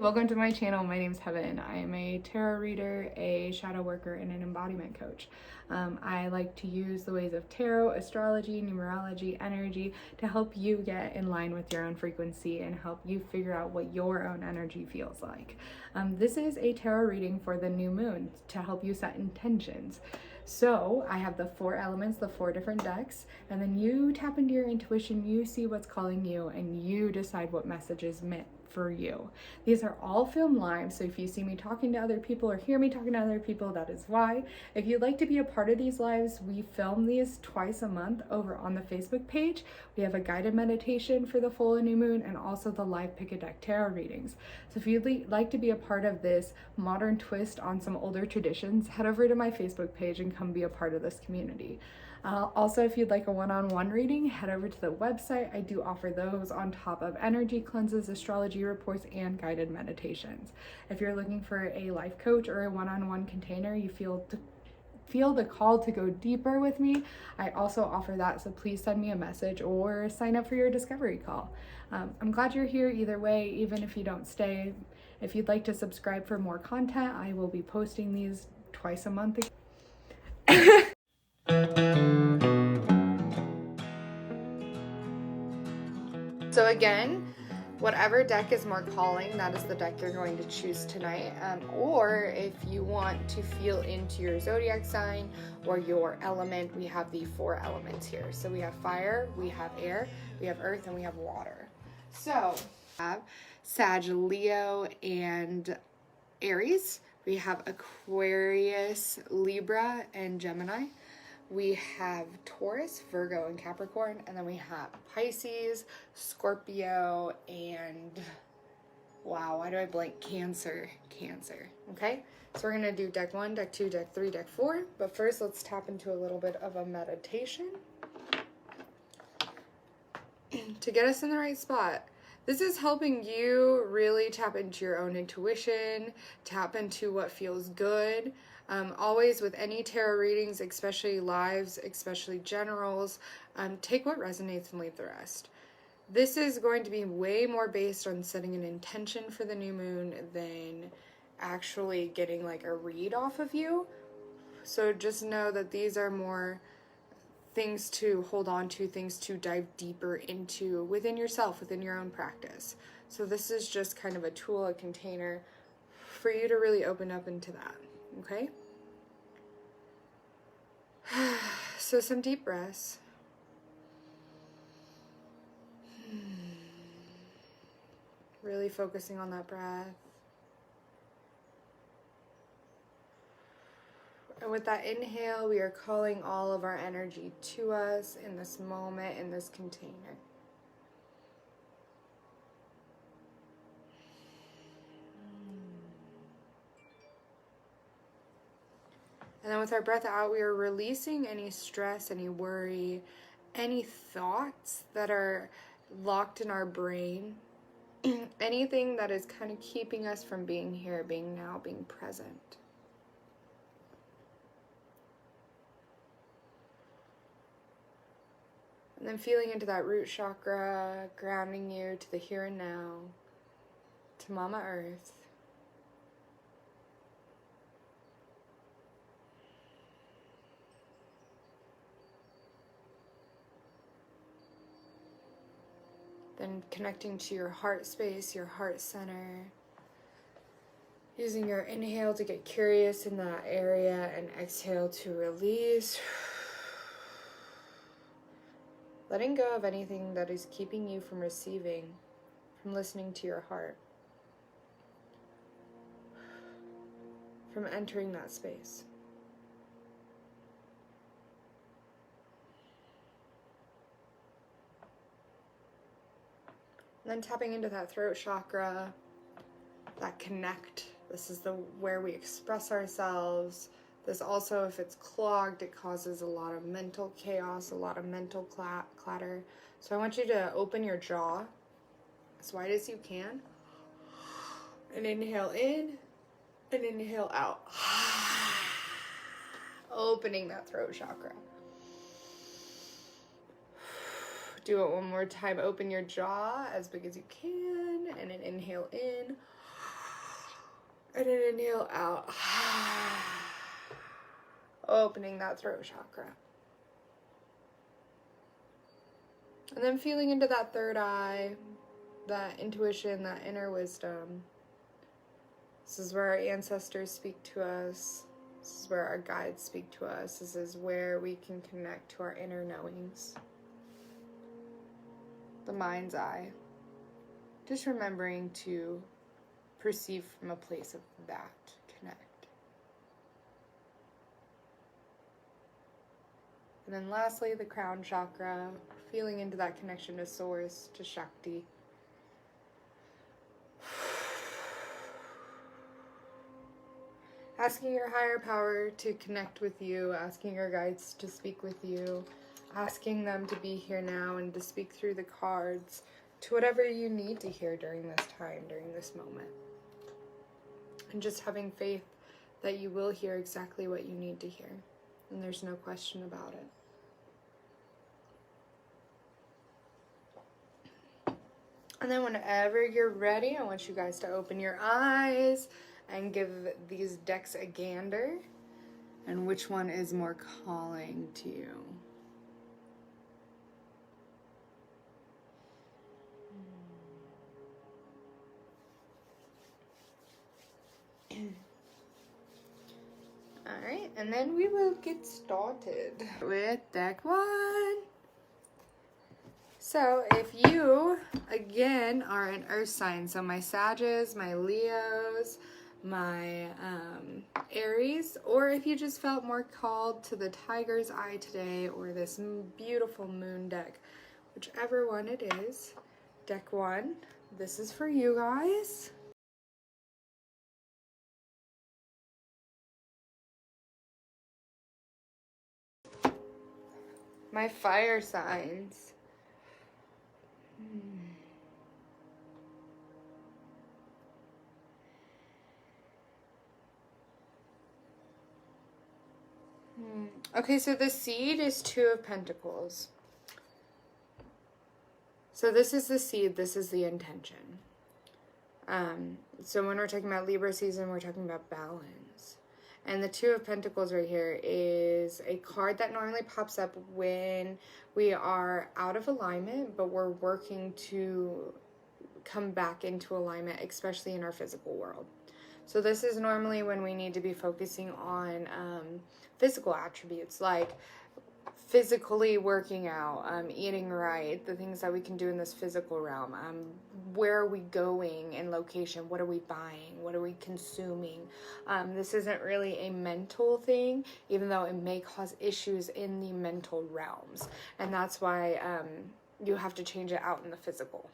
Welcome to my channel. My name is Heaven. I am a tarot reader, a shadow worker, and an embodiment coach. I like to use the ways of tarot, astrology, numerology, energy to help you get in line with your own frequency and help you figure out what your own energy feels like. This is a tarot reading for the new moon to help you set intentions. So I have the 4 elements, the 4 different decks, and then you tap into your intuition, you see what's calling you, and you decide what message is meant for you. These are all filmed live, so if you see me talking to other people or hear me talking to other people, that is why. If you'd like to be a part of these lives, we film these twice a month over on the Facebook page. We have a guided meditation for the full and new moon and also the live pick a deck tarot readings. So if you'd like to be a part of this modern twist on some older traditions, head over to my Facebook page and come be a part of this community. Also, if you'd like a one-on-one reading, head over to the website. I do offer those on top of energy cleanses, astrology reports, and guided meditations. If you're looking for a life coach or a one-on-one container, you feel the call to go deeper with me, I also offer that, so please send me a message or sign up for your discovery call. I'm glad you're here either way, even if you don't stay. If you'd like to subscribe for more content, I will be posting these twice a month. So again, whatever deck is more calling, that is the deck you're going to choose tonight. Or if you want to feel into your zodiac sign or your element, we have the 4 elements here. So we have fire, we have air, we have earth, and we have water. So we have Sag, Leo, and Aries. We have Aquarius, Libra, and Gemini. We have Taurus, Virgo, and Capricorn, and then we have Pisces, Scorpio, and wow, why do I blank? Cancer, okay? So we're gonna do deck 1, deck 2, deck 3, deck 4, but first let's tap into a little bit of a meditation to get us in the right spot. This is helping you really tap into your own intuition, tap into what feels good. Always with any tarot readings, especially lives, especially generals, take what resonates and leave the rest. This is going to be way more based on setting an intention for the new moon than actually getting like a read off of you. So just know that these are more things to hold on to, things to dive deeper into within yourself, within your own practice. So this is just kind of a tool, a container for you to really open up into that, okay? So some deep breaths. Really focusing on that breath. And with that inhale, we are calling all of our energy to us in this moment, in this container. And then with our breath out, we are releasing any stress, any worry, any thoughts that are locked in our brain, anything that is kind of keeping us from being here, being now, being present. And then feeling into that root chakra, grounding you to the here and now, to Mama Earth. Then connecting to your heart space, your heart center. Using your inhale to get curious in that area and exhale to release. Letting go of anything that is keeping you from receiving, from listening to your heart, from entering that space. And then tapping into that throat chakra, that connect. This is where we express ourselves. This also, if it's clogged, it causes a lot of mental chaos, a lot of mental clatter. So I want you to open your jaw as wide as you can. And inhale in, and inhale out. Opening that throat chakra. Do it one more time. Open your jaw as big as you can, and then inhale in. And an inhale out. Opening that throat chakra. And then feeling into that third eye, that intuition, that inner wisdom. This is where our ancestors speak to us. This is where our guides speak to us. This is where we can connect to our inner knowings. The mind's eye. Just remembering to perceive from a place of that connect. And then lastly, the crown chakra, feeling into that connection to Source, to Shakti. Asking your higher power to connect with you, asking your guides to speak with you, asking them to be here now and to speak through the cards to whatever you need to hear during this time, during this moment. And just having faith that you will hear exactly what you need to hear. And there's no question about it. And then whenever you're ready, I want you guys to open your eyes and give these decks a gander. And which one is more calling to you? Alright, and then we will get started with deck 1. So if you, again, are an earth sign, so my Sages, my Leos, my Aries, or if you just felt more called to the Tiger's Eye today, or this beautiful moon deck, whichever one it is, deck 1, this is for you guys. My fire signs. Okay, so the seed is 2 of Pentacles. So this is the seed, this is the intention. So when we're talking about Libra season, we're talking about balance. And the 2 of Pentacles right here is a card that normally pops up when we are out of alignment, but we're working to come back into alignment, especially in our physical world. So this is normally when we need to be focusing on physical attributes, like physically working out, eating right, the things that we can do in this physical realm. Where are we going in location? What are we buying? What are we consuming? This isn't really a mental thing, even though it may cause issues in the mental realms. And that's why you have to change it out in the physical.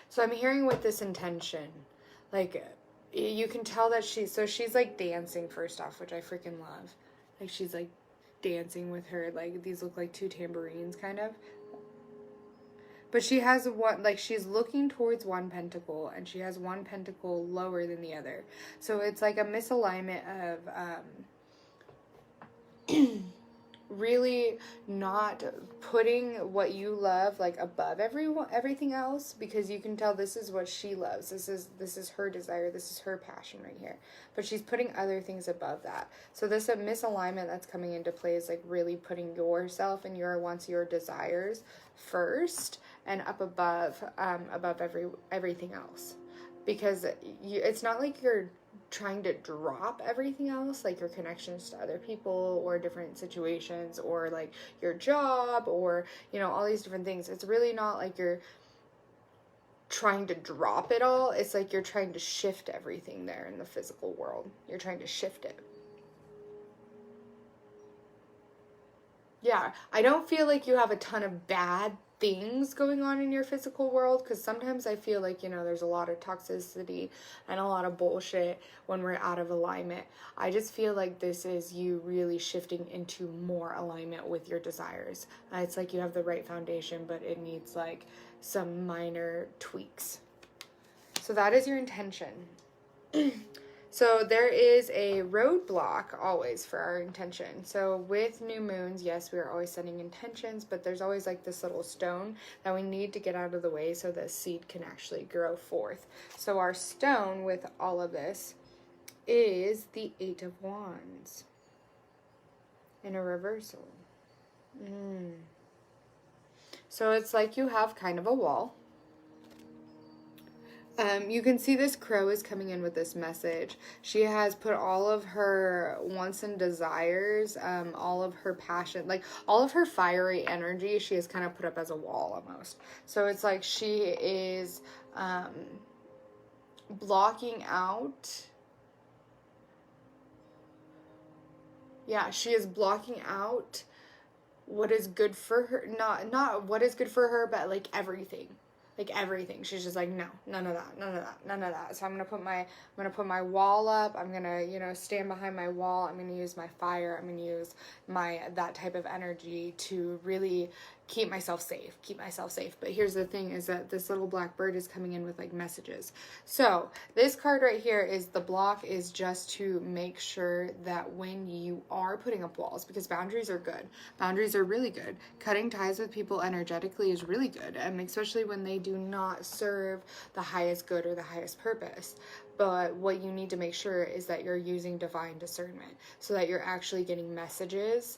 So I'm hearing with this intention, like, you can tell that she's like dancing first off, which I freaking love. Like she's like dancing with her, like these look like 2 tambourines kind of. But she has one, like she's looking towards one pentacle and she has one pentacle lower than the other. So it's like a misalignment of really not putting what you love like above everything else, because you can tell this is what she loves. This is her desire. This is her passion right here. But she's putting other things above that. So this misalignment that's coming into play is like really putting yourself and your wants, your desires first and up above everything else. Because it's not like you're trying to drop everything else, like your connections to other people or different situations or like your job or, you know, all these different things. It's really not like you're trying to drop it all. It's like you're trying to shift everything there in the physical world. You're trying to shift it. Yeah, I don't feel like you have a ton of bad things going on in your physical world, because sometimes I feel like, you know, there's a lot of toxicity and a lot of bullshit when we're out of alignment. I just feel like this is you really shifting into more alignment with your desires. It's like you have the right foundation, but it needs like some minor tweaks. So that is your intention. So there is a roadblock always for our intention. So with new moons, yes, we are always setting intentions, but there's always like this little stone that we need to get out of the way so the seed can actually grow forth. So our stone with all of this is the Eight of Wands in a reversal. So it's like you have kind of a wall. You can see this crow is coming in with this message. She has put all of her wants and desires, all of her passion, like all of her fiery energy, she has kind of put up as a wall almost. So it's like she is blocking out. Yeah, she is blocking out what is good for her. Not what is good for her, but like everything. Like everything. She's just like, no, none of that, none of that, none of that. So I'm gonna put my wall up. I'm gonna, you know, stand behind my wall. I'm gonna use my fire. I'm gonna use that type of energy to really keep myself safe. But here's the thing, is that this little black bird is coming in with like messages. So this card right here is the block is just to make sure that when you are putting up walls, because boundaries are good. Boundaries are really good. Cutting ties with people energetically is really good. Especially when they do not serve the highest good or the highest purpose. But what you need to make sure is that you're using divine discernment so that you're actually getting messages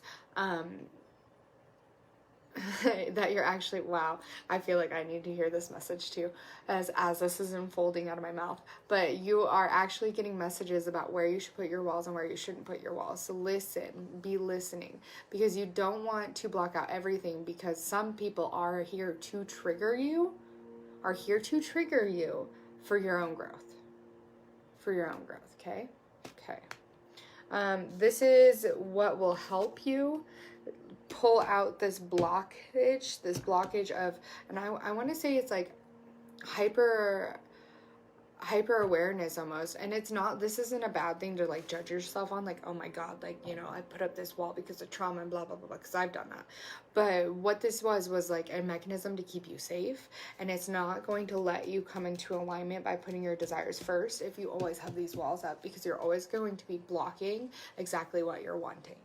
that you're actually, wow, I feel like I need to hear this message too as this is unfolding out of my mouth. But you are actually getting messages about where you should put your walls and where you shouldn't put your walls. So listen, be listening, because you don't want to block out everything, because some people are here to trigger you, for your own growth. Okay. This is what will help you pull out this blockage of, and I want to say it's like hyper awareness almost. And it's not, this isn't a bad thing to like judge yourself on, like, oh my god, like, you know, I put up this wall because of trauma and blah blah blah blah, because I've done that. But what this was like a mechanism to keep you safe, and it's not going to let you come into alignment by putting your desires first if you always have these walls up, because you're always going to be blocking exactly what you're wanting.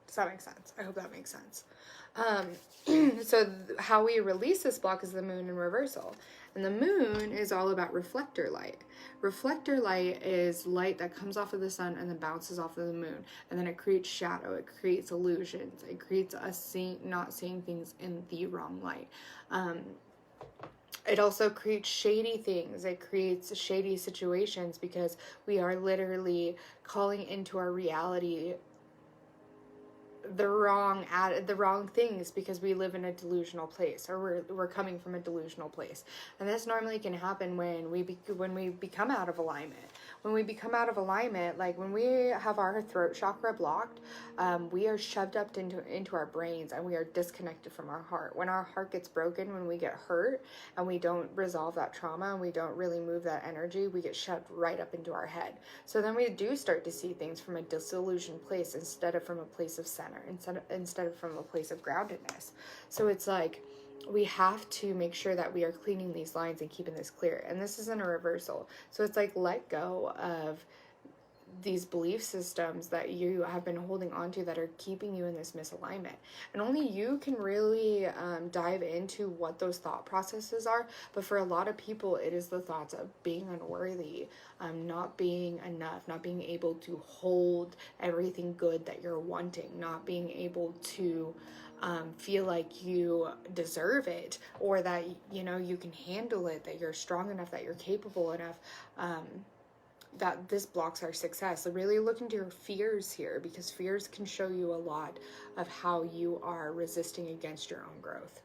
Does that make sense? I hope that makes sense. So how we release this block is the moon in reversal. And the moon is all about reflector light. Reflector light is light that comes off of the sun and then bounces off of the moon. And then it creates shadow. It creates illusions. It creates us not seeing things in the wrong light. It also creates shady things. It creates shady situations, because we are literally calling into our reality the wrong things, because we live in a delusional place, or we're coming from a delusional place. And this normally can happen when we become out of alignment. When we become out of alignment, like when we have our throat chakra blocked, we are shoved up into our brains, and we are disconnected from our heart. When our heart gets broken, when we get hurt and we don't resolve that trauma and we don't really move that energy, we get shoved right up into our head. So then we do start to see things from a disillusioned place instead of from a place of center, instead of from a place of groundedness. So it's like, we have to make sure that we are cleaning these lines and keeping this clear. And this is in a reversal. So it's like, let go of these belief systems that you have been holding on to that are keeping you in this misalignment. And only you can really dive into what those thought processes are. But for a lot of people, it is the thoughts of being unworthy, not being enough, not being able to hold everything good that you're wanting, not being able to feel like you deserve it, or that, you know, you can handle it, that you're strong enough, that you're capable enough, that this blocks our success. So really look into your fears here, because fears can show you a lot of how you are resisting against your own growth.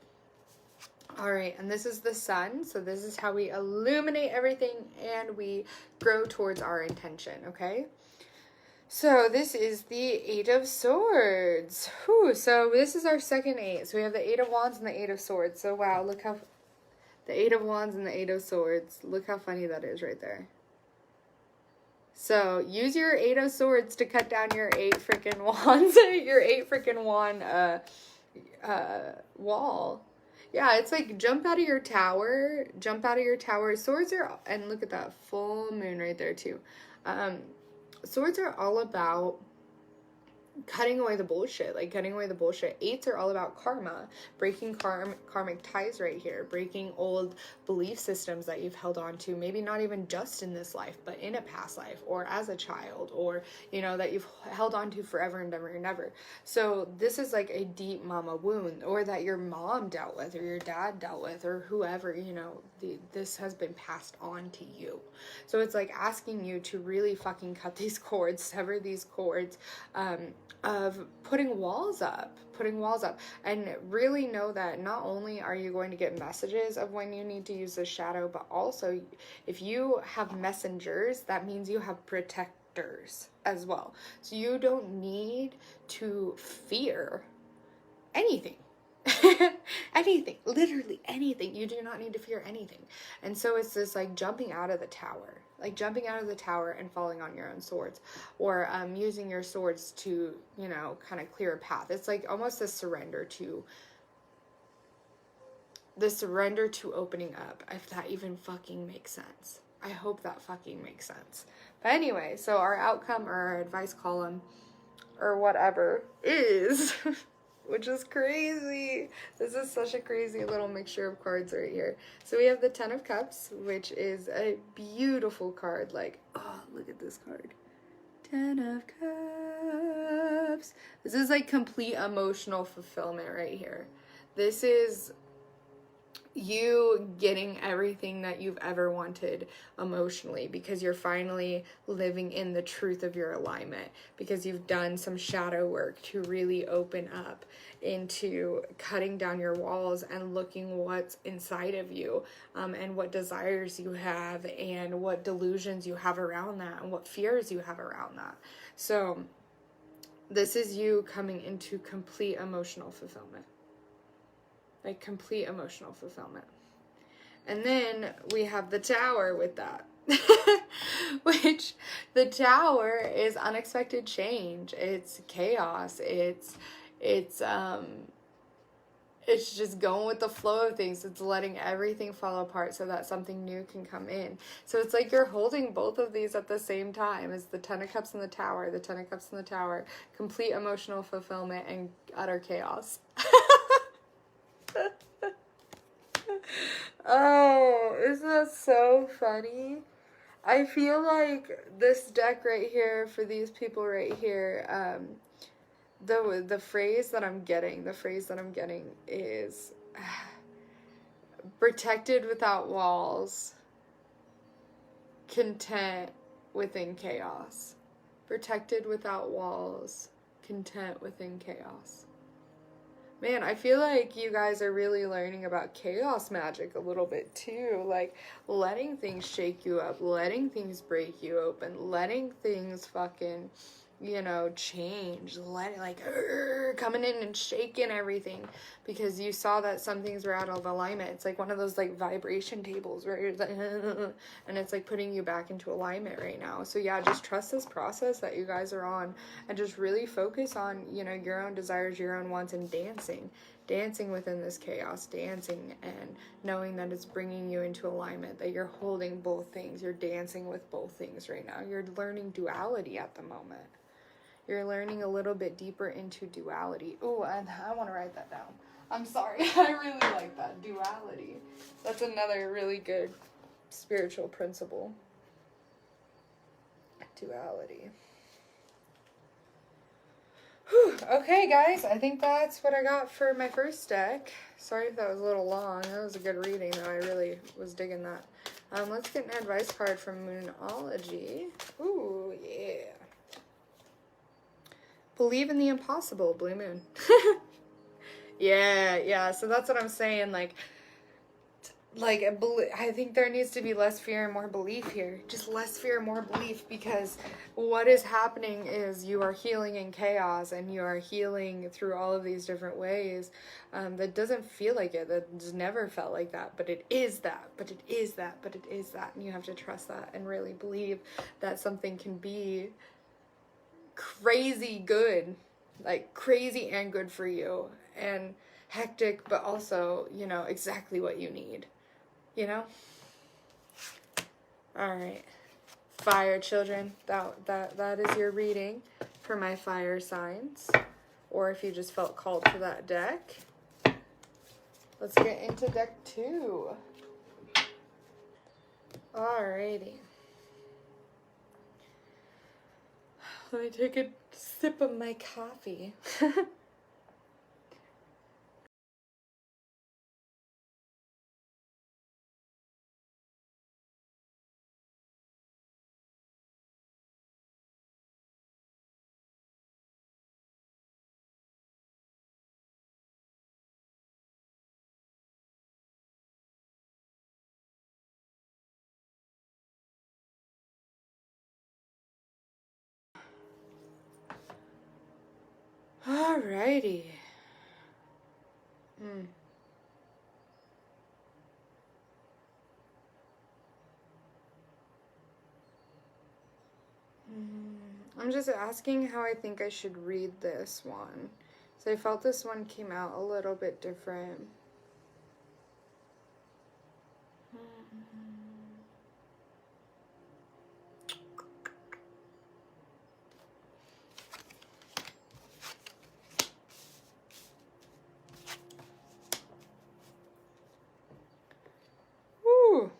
All right, and this is the sun. So this is how we illuminate everything and we grow towards our intention, okay? So this is the Eight of Swords. Whew, so this is our second eight. So we have the Eight of Wands and the Eight of Swords. So wow, look how, the Eight of Wands and the Eight of Swords. Look how funny that is right there. So use your Eight of Swords to cut down your 8 freaking wands, your 8 freaking wand wall. Yeah, it's like jump out of your tower, jump out of your tower. Swords are, and look at that full moon right there too. Swords are all about cutting away the bullshit, like cutting away the bullshit. Eights are all about karma, breaking karmic ties right here, breaking old belief systems that you've held on to, maybe not even just in this life, but in a past life or as a child, or, you know, that you've held on to forever and ever and ever. So this is like a deep mama wound, or that your mom dealt with, or your dad dealt with, or whoever, you know, this has been passed on to you. So it's like asking you to really fucking cut these cords, sever these cords, of putting walls up, and really know that not only are you going to get messages of when you need to use the shadow, but also if you have messengers, that means you have protectors as well. So you don't need to fear anything. Anything, literally anything. You do not need to fear anything. And so it's this like jumping out of the tower, and falling on your own swords, or using your swords to, you know, kind of clear a path. It's like almost a surrender to opening up, if that even fucking makes sense. I hope that fucking makes sense. But anyway, so our outcome, or our advice column, or whatever, is which is crazy. This is such a crazy little mixture of cards right here. So we have the Ten of Cups, which is a beautiful card. Like, oh, look at this card. Ten of Cups. This is like complete emotional fulfillment right here. This is you getting everything that you've ever wanted emotionally, because you're finally living in the truth of your alignment, because you've done some shadow work to really open up into cutting down your walls and looking what's inside of you, and what desires you have, and what delusions you have around that, and what fears you have around that. So this is you coming into complete emotional fulfillment. Like complete emotional fulfillment. And then we have the Tower with that. Which, the Tower is unexpected change. It's chaos. It's just going with the flow of things. It's letting everything fall apart so that something new can come in. So it's like you're holding both of these at the same time. It's the Ten of Cups and the Tower. The Ten of Cups and the Tower. Complete emotional fulfillment and utter chaos. Oh, isn't that so funny? I feel like this deck right here, for these people right here, the phrase that I'm getting is protected without walls, content within chaos. Protected without walls, content within chaos. Man, I feel like you guys are really learning about chaos magic a little bit too. Like, letting things shake you up, letting things break you open, letting things fucking, you know, change. Coming in and shaking everything because you saw that some things were out of alignment. It's like one of those like vibration tables where you're like, and it's like putting you back into alignment right now. So yeah, just trust this process that you guys are on, and just really focus on, you know, your own desires, your own wants, and dancing within this chaos, dancing and knowing that it's bringing you into alignment, that you're holding both things, you're dancing with both things right now. You're learning duality at the moment. You're learning a little bit deeper into duality. Oh, and I want to write that down. I'm sorry. I really like that. Duality. That's another really good spiritual principle. Duality. Whew. Okay, guys. I think that's what I got for my first deck. Sorry if that was a little long. That was a good reading, though. I really was digging that. Let's get an advice card from Moonology. Ooh, yeah. Believe in the impossible, Blue Moon. Yeah, so that's what I'm saying, like, I think there needs to be less fear and more belief here. Just less fear and more belief, because what is happening is you are healing in chaos, and you are healing through all of these different ways. That doesn't feel like it. That's never felt like that, but it is that, but it is that, but it is that. And you have to trust that and really believe that something can be crazy good, like crazy and good for you. And hectic, but also, you know, exactly what you need, you know? All right. Fire, children. That is your reading for my fire signs. Or if you just felt called to that deck. Let's get into deck 2. Alrighty. Let me take a sip of my coffee. Alrighty. I'm just asking how I think I should read this one. So I felt this one came out a little bit different. Woo!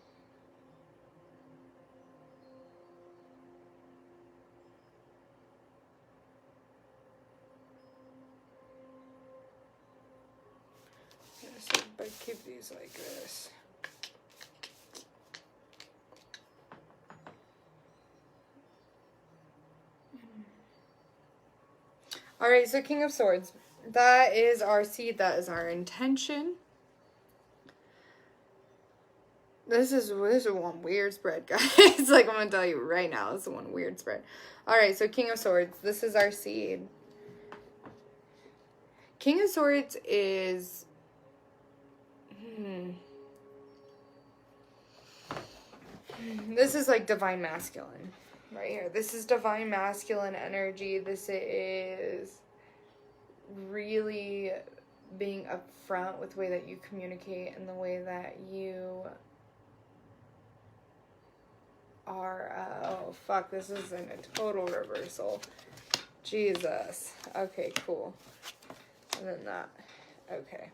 So I keep these like this. Alright, so King of Swords. That is our seed. That is our intention. This is one weird spread, guys. Like, I'm going to tell you right now. This is one weird spread. Alright, so King of Swords. This is our seed. King of Swords is... This is like divine masculine right here. This is divine masculine energy. This is really being upfront with the way that you communicate and the way that you are... oh, fuck. This is in a total reversal. Jesus. Okay, cool. And then that. Okay.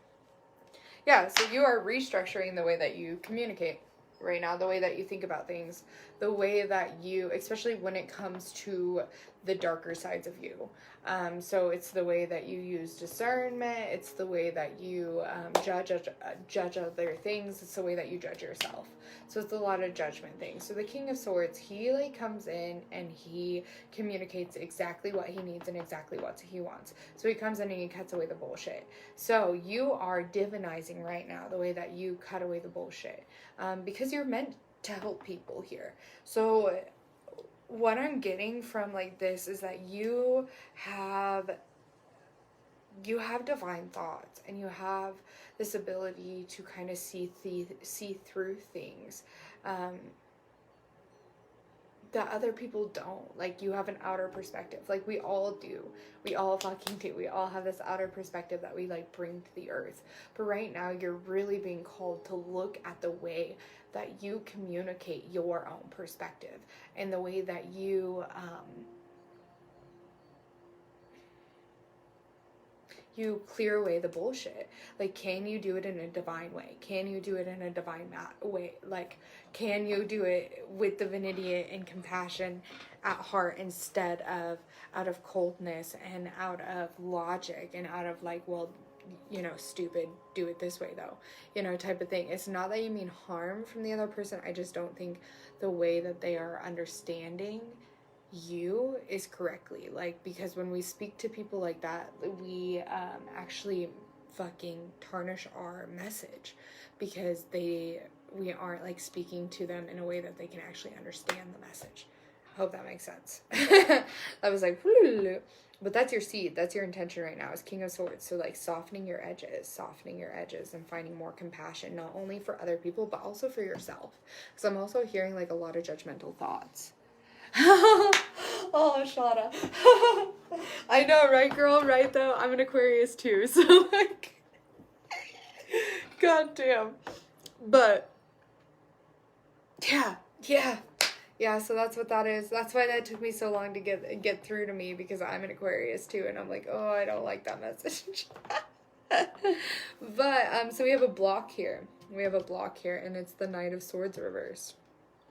Yeah, so you are restructuring the way that you communicate right now, the way that you think about things, the way that you, especially when it comes to the darker sides of you. So it's the way that you use discernment. It's the way that you judge other things. It's the way that you judge yourself. So it's a lot of judgment things. So the King of Swords, he like comes in and he communicates exactly what he needs and exactly what he wants. So he comes in and he cuts away the bullshit. So you are divinizing right now the way that you cut away the bullshit, because you're meant to help people here. So what I'm getting from like this is that you have divine thoughts and you have this ability to kind of see through things that other people don't. Like, you have an outer perspective. Like, we all do. We all fucking do. We all have this outer perspective that we like bring to the earth. But right now you're really being called to look at the way that you communicate your own perspective and the way that you you clear away the bullshit. Like, can you do it in a divine way? Can you do it in a divine way? Like, can you do it with divinity and compassion at heart instead of out of coldness and out of logic and out of like, well, you know, stupid, do it this way though, you know, type of thing. It's not that you mean harm from the other person. I just don't think the way that they are understanding you is correctly. Like, because when we speak to people like that, we actually fucking tarnish our message, because we aren't like speaking to them in a way that they can actually understand the message. Hope that makes sense. That was like, but that's your seed. That's your intention right now, is King of Swords. So like softening your edges and finding more compassion, not only for other people, but also for yourself. Because I'm also hearing like a lot of judgmental thoughts. Oh, Shada. I know, right, girl? Right, though? I'm an Aquarius, too. So, like, God damn. But yeah, so that's what that is. That's why that took me so long to get through to me, because I'm an Aquarius too, and I'm like, oh, I don't like that message. But so we have a block here. And it's the Knight of Swords reversed.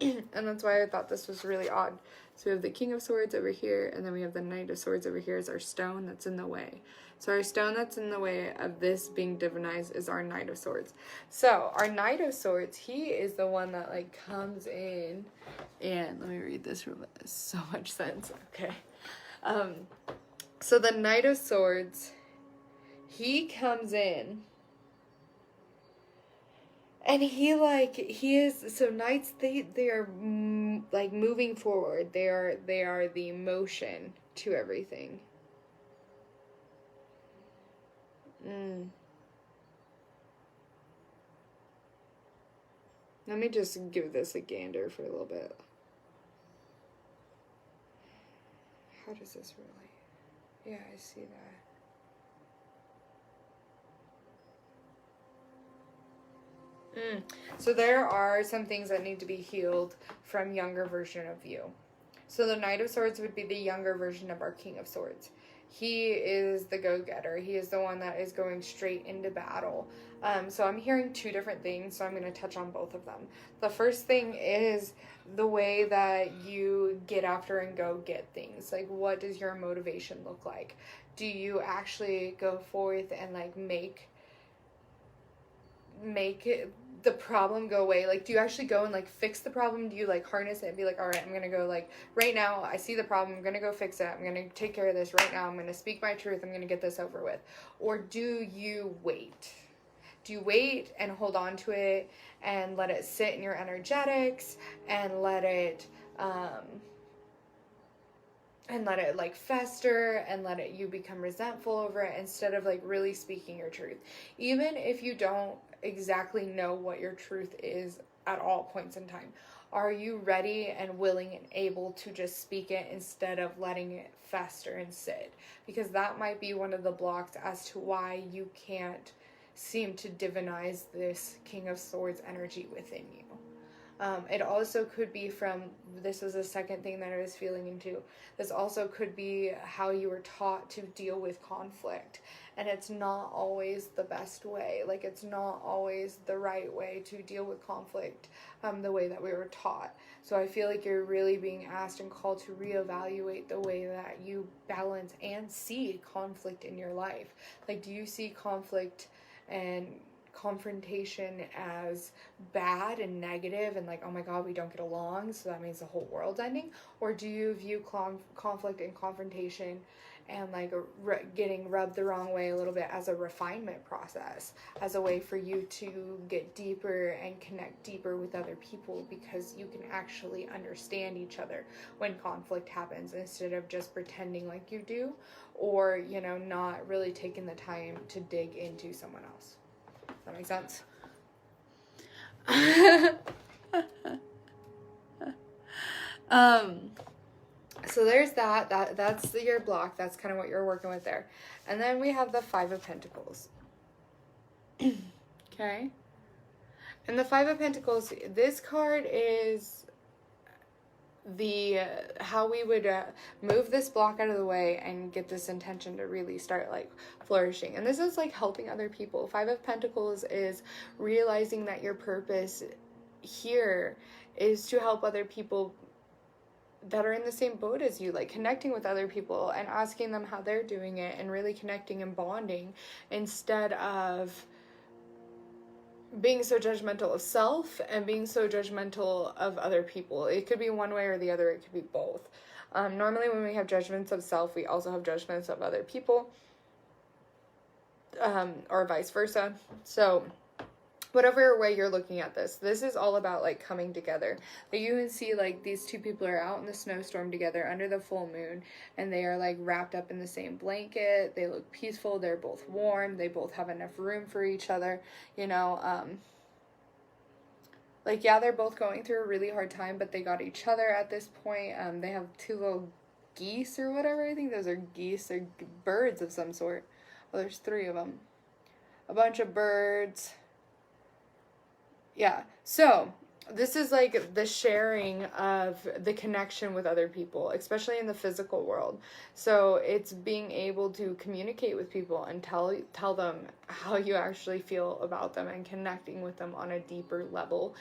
And that's why I thought this was really odd. So we have the King of Swords over here, and then we have the Knight of Swords over here as our stone that's in the way. So our stone that's in the way of this being divinized is our Knight of Swords. So our Knight of Swords, he is the one that like comes in, and let me read this real fast. So much sense. Okay. So the Knight of Swords, he comes in, and he is, so knights, they are like moving forward. They are the motion to everything. Let me just give this a gander for a little bit. How does this really? Yeah, I see that. So there are some things that need to be healed from younger version of you. So the Knight of Swords would be the younger version of our King of Swords. He is the go-getter. He is the one that is going straight into battle. So I'm hearing two different things, so I'm going to touch on both of them. The first thing is the way that you get after and go get things. Like, what does your motivation look like? Do you actually go forth and like make the problem go away? Like, do you actually go and like fix the problem? Do you like harness it and be like, all right, I'm gonna go, like, right now I see the problem, I'm gonna go fix it, I'm gonna take care of this right now, I'm gonna speak my truth, I'm gonna get this over with? Or do you wait? Do you wait and hold on to it and let it sit in your energetics and let it like fester and let it, you become resentful over it, instead of like really speaking your truth? Even if you don't exactly know what your truth is at all points in time, are you ready and willing and able to just speak it instead of letting it fester and sit? Because that might be one of the blocks as to why you can't seem to divinize this King of Swords energy within you. It also could be from, this was the second thing that I was feeling into, this also could be how you were taught to deal with conflict, and it's not always the best way. Like, it's not always the right way to deal with conflict, the way that we were taught. So I feel like you're really being asked and called to reevaluate the way that you balance and see conflict in your life. Like, do you see conflict and confrontation as bad and negative and like, oh my god, we don't get along, so that means the whole world's ending? Or do you view conflict and confrontation and like getting rubbed the wrong way a little bit as a refinement process, as a way for you to get deeper and connect deeper with other people, because you can actually understand each other when conflict happens, instead of just pretending like you do, or, you know, not really taking the time to dig into someone else? That makes sense? So there's that's your block. That's kind of what you're working with there. And then we have the Five of Pentacles. Okay? And the Five of Pentacles, this card is the how we would move this block out of the way and get this intention to really start like flourishing. And this is like helping other people. Five of Pentacles is realizing that your purpose here is to help other people that are in the same boat as you, like connecting with other people and asking them how they're doing it and really connecting and bonding, instead of being so judgmental of self and being so judgmental of other people. It could be one way or the other. It could be both. Normally when we have judgments of self, we also have judgments of other people, or vice versa. So whatever way you're looking at this is all about like coming together. That you can see like these two people are out in the snowstorm together under the full moon, and they are like wrapped up in the same blanket. They look peaceful. They're both warm. They both have enough room for each other, you know. Like, yeah, they're both going through a really hard time, but they got each other at this point. They have two little geese or whatever. I think those are geese or birds of some sort. Well, there's three of them. A bunch of birds. Yeah. So this is like the sharing of the connection with other people, especially in the physical world. So it's being able to communicate with people and tell them how you actually feel about them and connecting with them on a deeper level.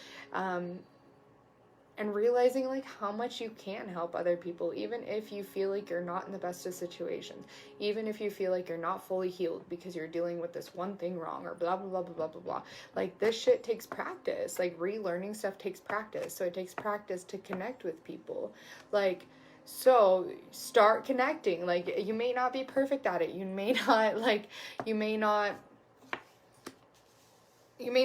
And realizing like how much you can help other people, even if you feel like you're not in the best of situations, even if you feel like you're not fully healed because you're dealing with this one thing wrong, or blah blah blah blah blah blah blah. Like, this shit takes practice. Like, relearning stuff takes practice. So it takes practice to connect with people. Like, so start connecting. Like, you may not be perfect at it, you may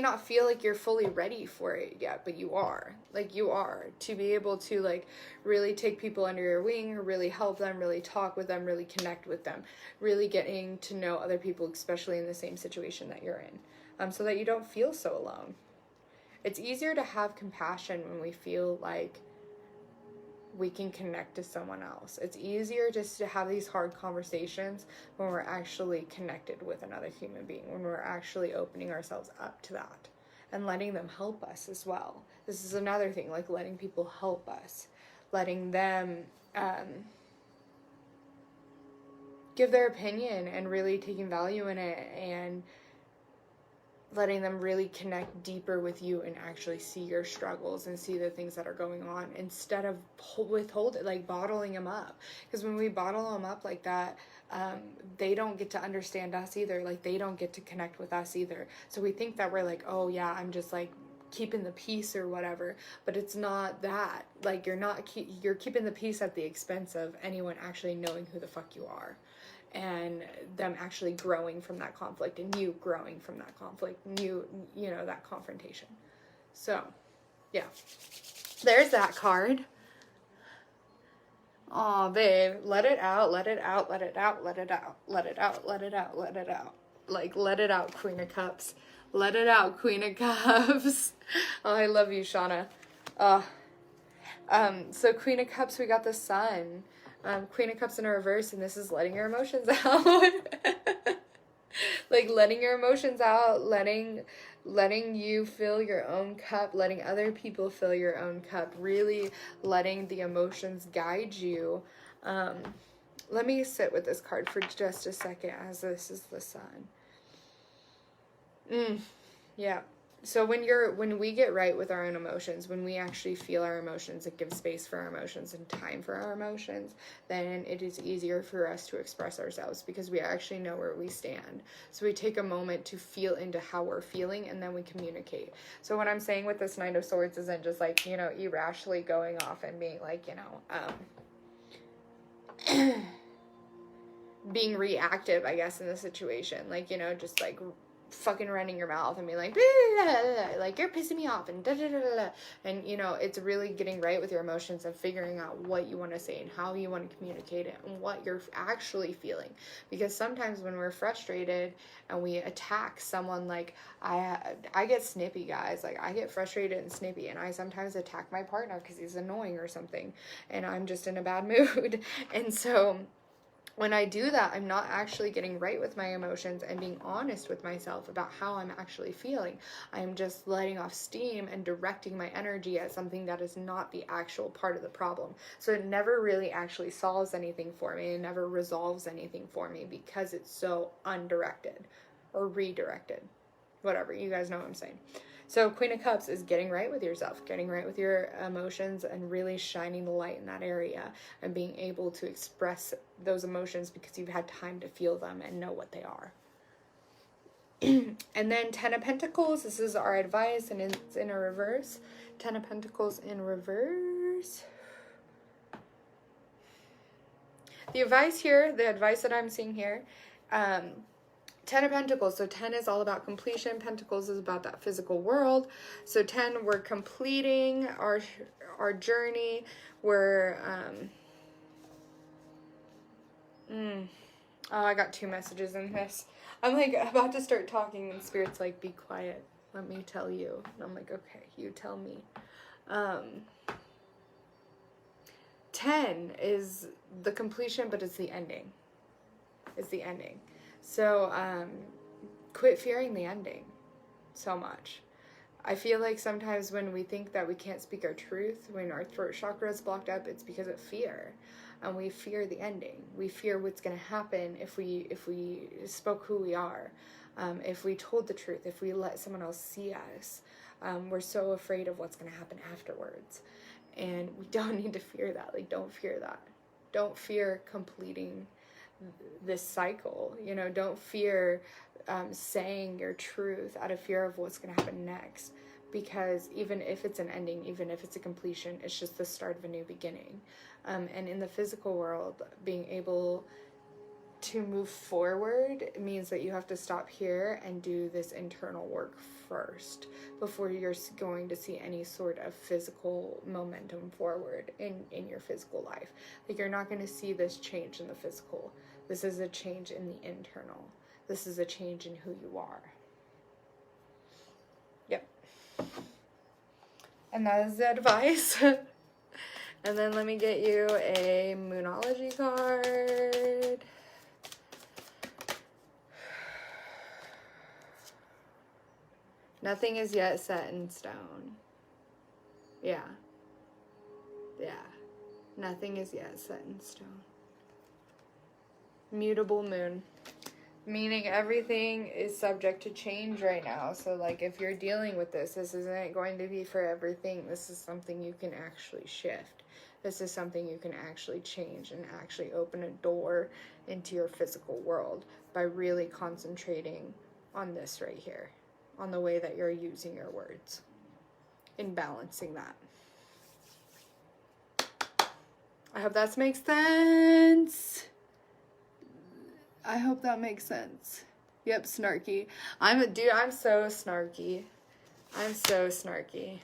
not feel like you're fully ready for it yet, but you are. Like, you are. To be able to, like, really take people under your wing, really help them, really talk with them, really connect with them, really getting to know other people, especially in the same situation that you're in, so that you don't feel so alone. It's easier to have compassion when we feel like we can connect to someone else. It's easier just to have these hard conversations when we're actually connected with another human being, when we're actually opening ourselves up to that and letting them help us as well. This is another thing, like letting people help us, letting them give their opinion and really taking value in it, and letting them really connect deeper with you and actually see your struggles and see the things that are going on, instead of withholding, like bottling them up. Because when we bottle them up like that, they don't get to understand us either. Like, they don't get to connect with us either. So we think that we're like, oh yeah, I'm just like keeping the peace or whatever, but it's not that. Like, you're keeping the peace at the expense of anyone actually knowing who the fuck you are, and them actually growing from that conflict, and you growing from that conflict, and you know, that confrontation. So yeah, there's that card. Aw, babe, let it out, let it out, let it out, let it out, let it out, let it out, let it out. Like, let it out, Queen of Cups. Let it out, Queen of Cups. Oh, I love you, Shauna. So Queen of Cups, we got the Sun. Queen of Cups in a reverse, and this is letting your emotions out. Like, letting your emotions out, letting you fill your own cup, letting other people fill your own cup, really letting the emotions guide you. Let me sit with this card for just a second, as this is the Sun. Yeah. So when we get right with our own emotions, when we actually feel our emotions and give space for our emotions and time for our emotions, then it is easier for us to express ourselves, because we actually know where we stand. So we take a moment to feel into how we're feeling, and then we communicate. So what I'm saying with this Knight of Swords isn't just like, you know, irrationally going off and being like, you know, being reactive, I guess, in the situation. Like, you know, just like fucking running your mouth and being like, blah, blah, blah, blah, like, you're pissing me off, and da da da da. And, you know, it's really getting right with your emotions and figuring out what you want to say and how you want to communicate it and what you're actually feeling. Because sometimes when we're frustrated and we attack someone, like, I get snippy, guys. Like, I get frustrated and snippy, and I sometimes attack my partner because he's annoying or something, and I'm just in a bad mood. And so when I do that, I'm not actually getting right with my emotions and being honest with myself about how I'm actually feeling. I'm just letting off steam and directing my energy at something that is not the actual part of the problem. So it never really actually solves anything for me. It never resolves anything for me, because it's so undirected or redirected. Whatever, you guys know what I'm saying. So Queen of Cups is getting right with yourself, getting right with your emotions, and really shining the light in that area and being able to express those emotions because you've had time to feel them and know what they are. And then 10 of Pentacles, this is our advice, and it's in a reverse. 10 of Pentacles in reverse. The advice that I'm seeing here, 10 of Pentacles. So 10 is all about completion. Pentacles is about that physical world. So 10, we're completing our journey. We're, oh, I got 2 messages in this. I'm like about to start talking, and Spirit's like, be quiet, let me tell you. And I'm like, okay, you tell me. 10 is the completion, but it's the ending. It's the ending. So, quit fearing the ending so much. I feel like sometimes when we think that we can't speak our truth, when our throat chakra is blocked up, it's because of fear. And we fear the ending. We fear what's going to happen if we spoke who we are, if we told the truth, if we let someone else see us. We're so afraid of what's going to happen afterwards. And we don't need to fear that. Like, don't fear that. Don't fear completing this cycle. You know, don't fear saying your truth out of fear of what's going to happen next. Because even if it's an ending, even if it's a completion, it's just the start of a new beginning. And in the physical world, being able to move forward means that you have to stop here and do this internal work first before you're going to see any sort of physical momentum forward in your physical life. Like, you're not going to see this change in the physical. This is a change in the internal. This is a change in who you are. Yep. And that is the advice. And then let me get you a Moonology card. Nothing is yet set in stone. Yeah. Yeah. Nothing is yet set in stone. Mutable moon. Meaning everything is subject to change right now. So, like, if you're dealing with this isn't going to be for everything. This is something you can actually shift. This is something you can actually change and actually open a door into your physical world by really concentrating on this right here, on the way that you're using your words, in balancing that. I hope that makes sense. I hope that makes sense. Yep, snarky. I'm so snarky. I'm so snarky.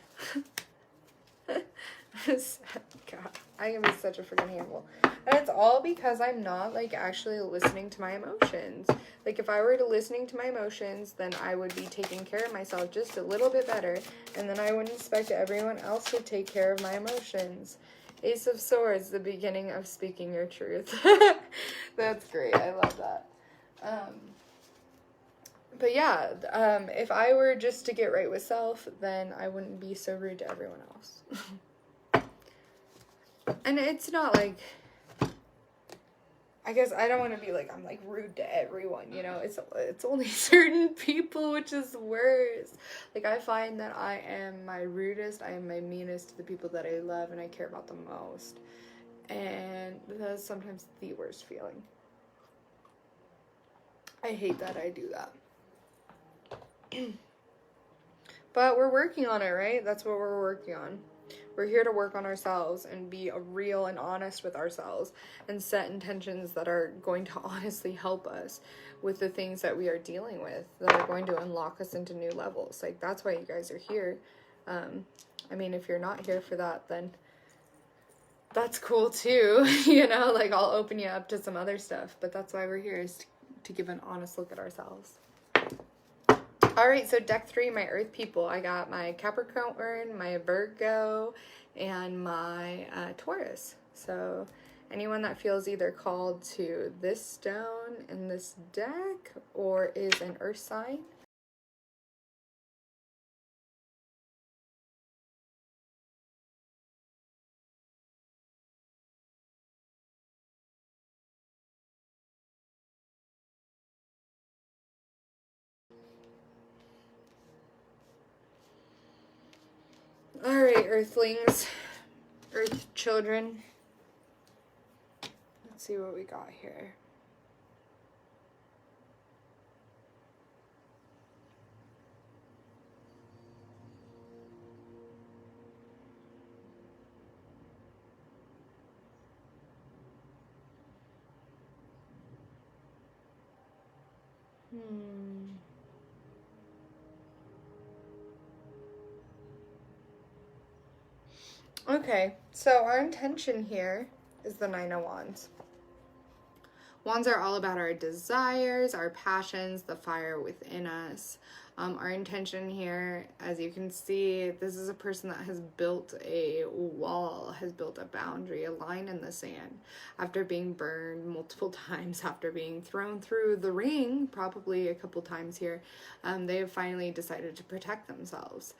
God, I can be such a freaking handful. And it's all because I'm not, like, actually listening to my emotions. Like, if I were to listening to my emotions, then I would be taking care of myself just a little bit better. And then I wouldn't expect everyone else to take care of my emotions. Ace of Swords, the beginning of speaking your truth. That's great. I love that. But yeah, if I were just to get right with self, then I wouldn't be so rude to everyone else. And it's not like, I guess I don't want to be like, I'm like rude to everyone, you know, it's only certain people, which is worse. Like, I find that I am my rudest, I am my meanest to the people that I love and I care about the most. And that's sometimes the worst feeling. I hate that I do that. But we're working on it, right? That's what we're working on. We're here to work on ourselves and be real and honest with ourselves and set intentions that are going to honestly help us with the things that we are dealing with, that are going to unlock us into new levels. Like, that's why you guys are here. I mean, if you're not here for that, then that's cool too. You know, like, I'll open you up to some other stuff, but that's why we're here, is to give an honest look at ourselves. All right, so deck 3, my Earth people. I got my Capricorn, my Virgo, and my Taurus. So anyone that feels either called to this stone in this deck or is an Earth sign. All right, Earthlings, Earth children. Let's see what we got here. Okay, so our intention here is the 9 of Wands. Wands are all about our desires, our passions, the fire within us. Our intention here, as you can see, this is a person that has built a wall, has built a boundary, a line in the sand, after being burned multiple times, after being thrown through the ring, probably a couple times here. They have finally decided to protect themselves.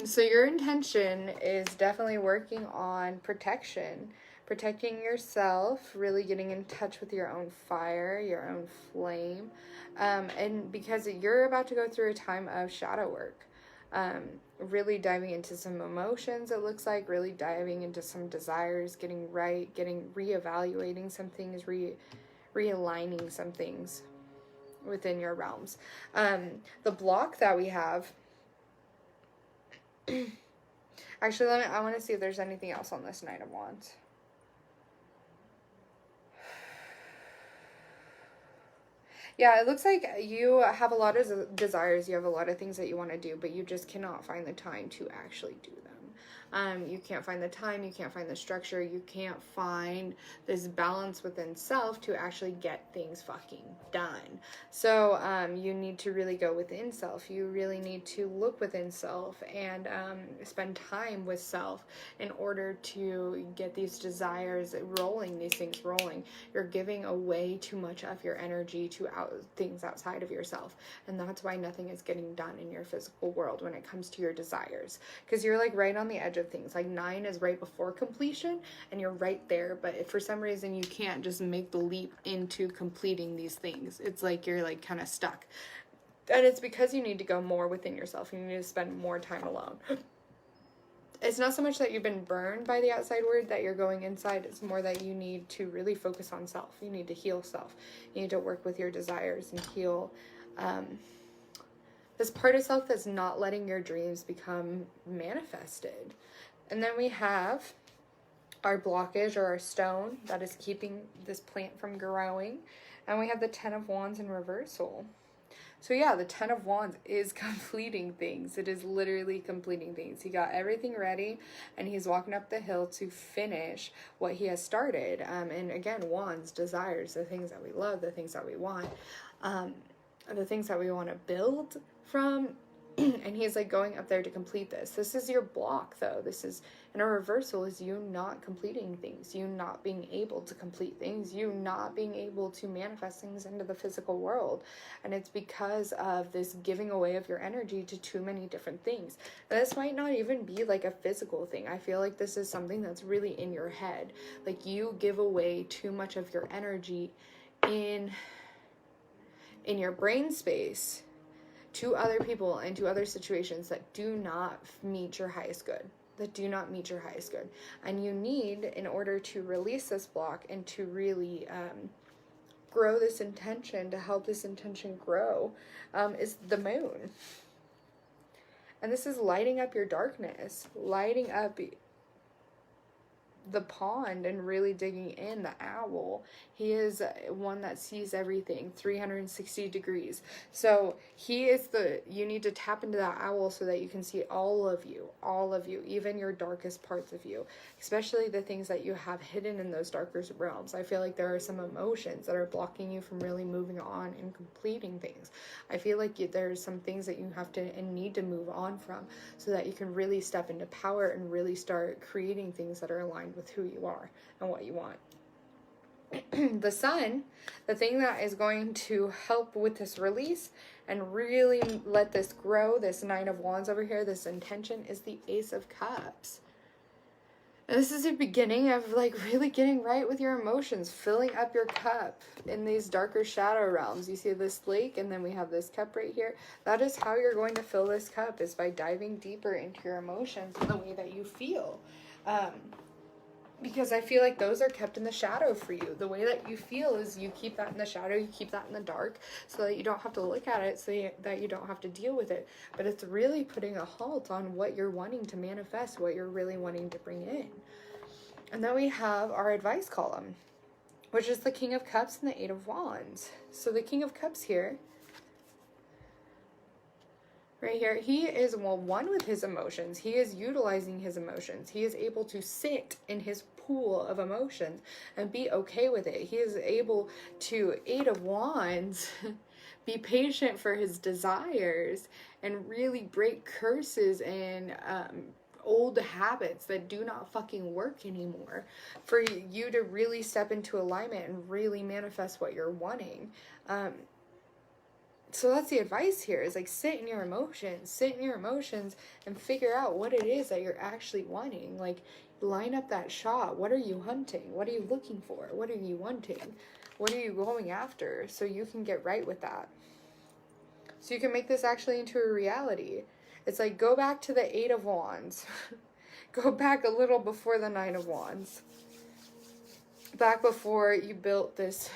So your intention is definitely working on protection, protecting yourself, really getting in touch with your own fire, your own flame. And because you're about to go through a time of shadow work, really diving into some emotions, it looks like, really diving into some desires, getting right, reevaluating some things, realigning some things within your realms. The block that we have, actually, I want to see if there's anything else on this Knight of Wands. Yeah, it looks like you have a lot of desires, you have a lot of things that you want to do, but you just cannot find the time to actually do them. You can't find the time, you can't find the structure, you can't find this balance within self to actually get things fucking done. So you need to really go within self. You really need to look within self and spend time with self in order to get these desires rolling, these things rolling. You're giving away too much of your energy to things outside of yourself, and that's why nothing is getting done in your physical world when it comes to your desires, because you're like right on the edge of things. Like 9 is right before completion and you're right there, but if for some reason you can't just make the leap into completing these things, it's like you're like kind of stuck, and it's because you need to go more within yourself. You need to spend more time alone. It's not so much that you've been burned by the outside world that you're going inside. It's more that you need to really focus on self. You need to heal self. You need to work with your desires and heal this part of self that's not letting your dreams become manifested. And then we have our blockage, or our stone that is keeping this plant from growing. And we have the 10 of Wands in reversal. So yeah, the 10 of Wands is completing things. It is literally completing things. He got everything ready and he's walking up the hill to finish what he has started. And again, Wands, desires, the things that we love, the things that we want, the things that we want to build from. And he's like going up there to complete this. This is your block though. This is, in a reversal, is you not completing things, you not being able to complete things, you not being able to manifest things into the physical world. And it's because of this giving away of your energy to too many different things. And this might not even be like a physical thing. I feel like this is something that's really in your head. Like you give away too much of your energy in your brain space to other people and to other situations that do not meet your highest good, and you need, in order to release this block and to really grow this intention, to help this intention grow, is the moon. And this is lighting up your darkness, lighting up the pond and really digging in. The owl, he is one that sees everything 360 degrees. So he is you need to tap into that owl so that you can see all of you, even your darkest parts of you, especially the things that you have hidden in those darker realms. I feel like there are some emotions that are blocking you from really moving on and completing things. I feel like there's some things that you have to and need to move on from so that you can really step into power and really start creating things that are aligned with who you are and what you want. The sun, the thing that is going to help with this release and really let this grow, this 9 of Wands over here, this intention, is the Ace of Cups. And this is the beginning of like really getting right with your emotions, filling up your cup in these darker shadow realms. You see this lake, and then we have this cup right here. That is how you're going to fill this cup, is by diving deeper into your emotions and the way that you feel. Because I feel like those are kept in the shadow for you. The way that you feel is you keep that in the shadow, you keep that in the dark, so that you don't have to look at it, so that you don't have to deal with it. But it's really putting a halt on what you're wanting to manifest, what you're really wanting to bring in. And then we have our advice column, which is the King of Cups and the 8 of Wands. So the King of Cups here, right here, he is, well, one with his emotions. He is utilizing his emotions. He is able to sit in his pool of emotions and be okay with it. He is able to, Eight of Wands, be patient for his desires and really break curses and old habits that do not fucking work anymore, for you to really step into alignment and really manifest what you're wanting. So that's the advice here, is like sit in your emotions and figure out what it is that you're actually wanting. Like, line up that shot. What are you hunting? What are you looking for? What are you wanting? What are you going after? So you can get right with that. So you can make this actually into a reality. It's like, go back to the Eight of Wands. Go back a little before the Nine of Wands. Back before you built this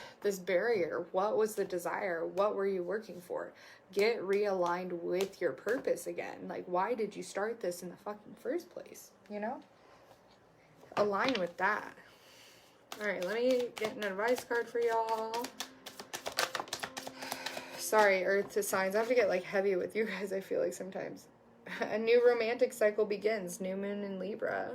barrier. What was the desire? What were you working for? Get realigned with your purpose again. Like, why did you start this in the fucking first place? You know? Align with that. Alright, let me get an advice card for y'all. Sorry, Earth to signs. I have to get like heavy with you guys, I feel like sometimes. A new romantic cycle begins. New moon in Libra.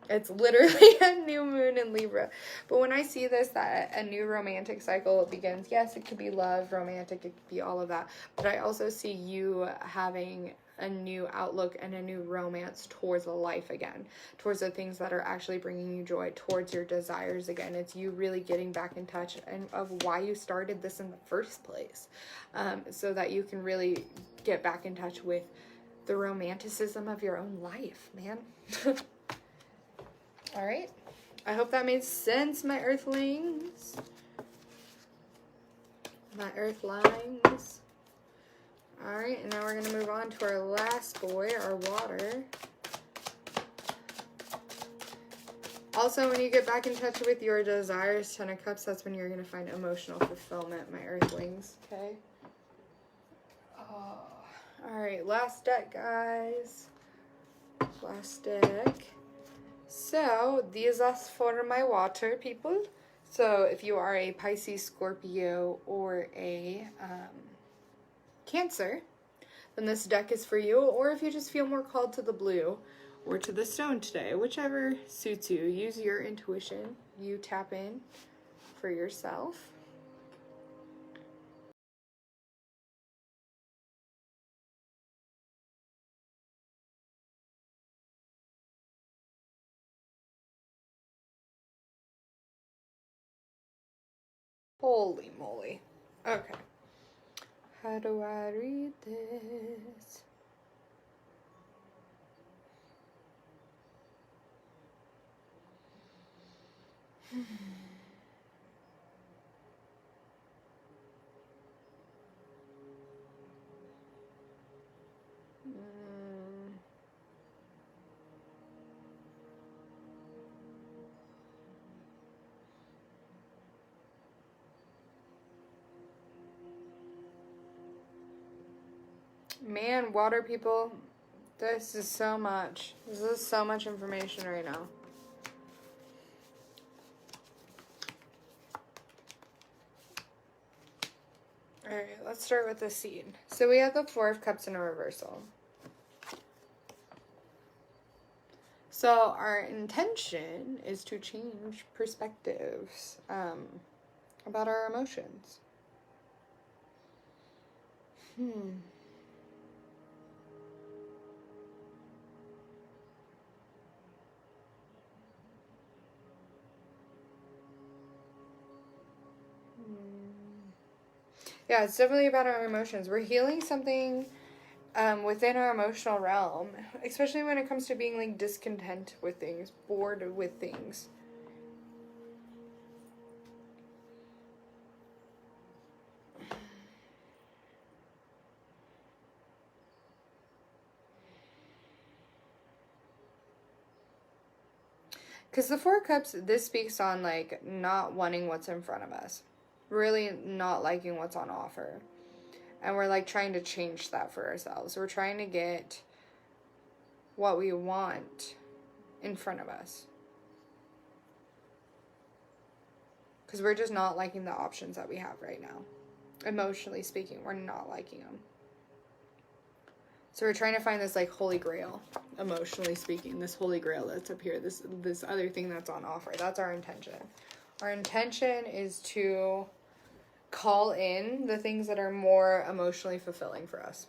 It's literally a new moon in Libra. But when I see this, that a new romantic cycle begins, yes, it could be love, romantic, it could be all of that. But I also see you having a new outlook and a new romance towards life again, towards the things that are actually bringing you joy, towards your desires again. It's you really getting back in touch and of why you started this in the first place, so that you can really get back in touch with the romanticism of your own life, man. All right. I hope that made sense, my earthlings. My earthlings. All right, and now we're going to move on to our last boy, our water. Also, when you get back in touch with your desires, Ten of Cups, that's when you're going to find emotional fulfillment, my earthlings. Okay. Oh. All right, last deck, guys. Last deck. So, these are for my water people. So, if you are a Pisces, Scorpio, or a Cancer, then this deck is for you. Or if you just feel more called to the blue or to the stone today, whichever suits you. Use your intuition. You tap in for yourself. Holy moly. Okay. How do I read this? Man, water people, this is so much. This is so much information right now. Alright, let's start with the seed. So we have the Four of Cups in a reversal. So our intention is to change perspectives about our emotions. Yeah, it's definitely about our emotions. We're healing something within our emotional realm, especially when it comes to being like discontent with things, bored with things. Because the Four of Cups, this speaks on like not wanting what's in front of us. Really not liking what's on offer. And we're like trying to change that for ourselves. We're trying to get what we want in front of us. Because we're just not liking the options that we have right now. Emotionally speaking, we're not liking them. So we're trying to find this like holy grail, emotionally speaking, this holy grail that's up here, this other thing that's on offer. That's our intention. Our intention is to call in the things that are more emotionally fulfilling for us.